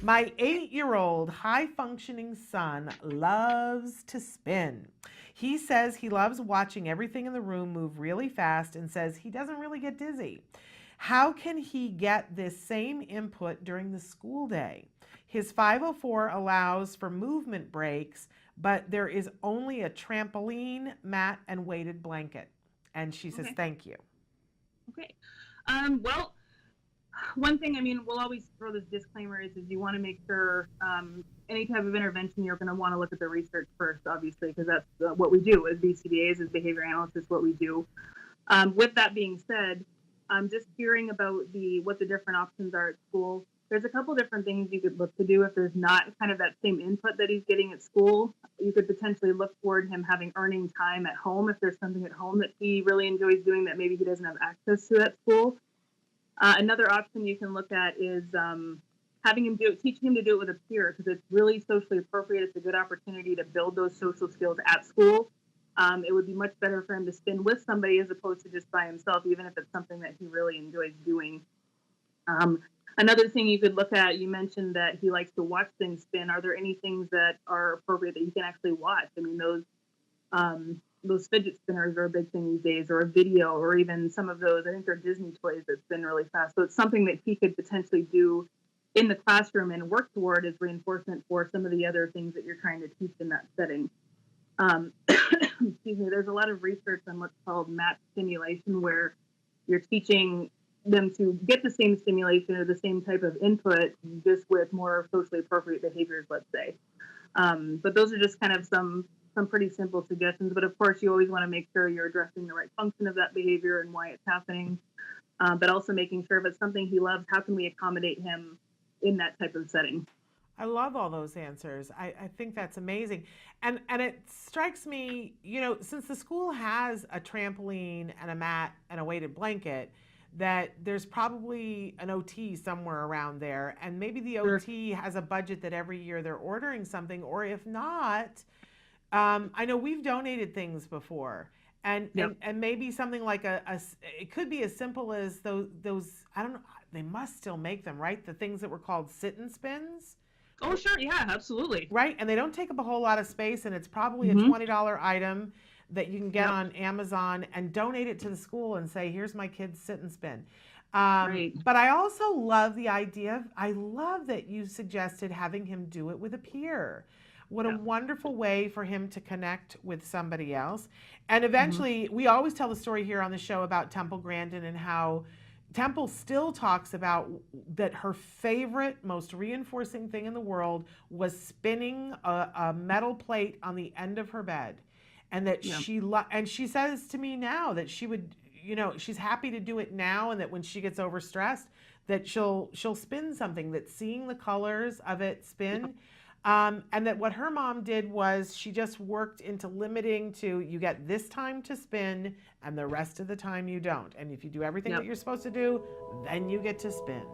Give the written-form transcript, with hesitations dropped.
My 8-year-old high-functioning son loves to spin. He says he loves watching everything in the room move really fast and says he doesn't really get dizzy. How can he get this same input during the school day? His 504 allows for movement breaks, but there is only a trampoline, mat, and weighted blanket. And she says, Okay. thank you. Okay. Well, one thing, I mean, we'll always throw this disclaimer is you want to make sure any type of intervention, you're going to want to look at the research first, obviously, because that's what we do as BCBAs, as behavior analysts, is what we do. With that being said, just hearing about what the different options are at school, there's a couple different things you could look to do if there's not kind of that same input that he's getting at school. You could potentially look toward him having earning time at home if there's something at home that he really enjoys doing that maybe he doesn't have access to at school. Another option you can look at is teaching him to do it with a peer, because it's really socially appropriate. It's a good opportunity to build those social skills at school. It would be much better for him to spin with somebody as opposed to just by himself, even if it's something that he really enjoys doing. Another thing you could look at, you mentioned that he likes to watch things spin. Are there any things that are appropriate that he can actually watch? I mean, those fidget spinners are a big thing these days, or a video, or even some of those, I think they're Disney toys that spin really fast. So it's something that he could potentially do in the classroom and work toward as reinforcement for some of the other things that you're trying to teach in that setting. Excuse me, there's a lot of research on what's called match stimulation, where you're teaching them to get the same stimulation or the same type of input, just with more socially appropriate behaviors, let's say. But those are just kind of some pretty simple suggestions. But of course, you always want to make sure you're addressing the right function of that behavior and why it's happening, but also making sure if it's something he loves, how can we accommodate him in that type of setting? I love all those answers. I think that's amazing. And it strikes me, since the school has a trampoline and a mat and a weighted blanket, that there's probably an OT somewhere around there. And maybe the OT has a budget that every year they're ordering something, or if not, I know we've donated things before. And, Yep. and maybe something like it could be as simple as those, I don't know, they must still make them, right? The things that were called sit and spins. Oh, sure. Yeah, absolutely. Right? And they don't take up a whole lot of space, and it's probably a Mm-hmm. $20 item that you can get Yep. on Amazon and donate it to the school and say, here's my kid's sit and spin. Right. But I also love the idea I love that you suggested having him do it with a peer. What a Yep. wonderful way for him to connect with somebody else. And Mm-hmm. eventually, we always tell the story here on the show about Temple Grandin and how Temple still talks about that her favorite, most reinforcing thing in the world was spinning a metal plate on the end of her bed. And that Yep. and she says to me now that she would, she's happy to do it now, and that when she gets overstressed, that she'll spin something, that seeing the colors of it spin. And that what her mom did was she just worked into limiting to, you get this time to spin and the rest of the time you don't. And if you do everything that Yep. you're supposed to do, then you get to spin.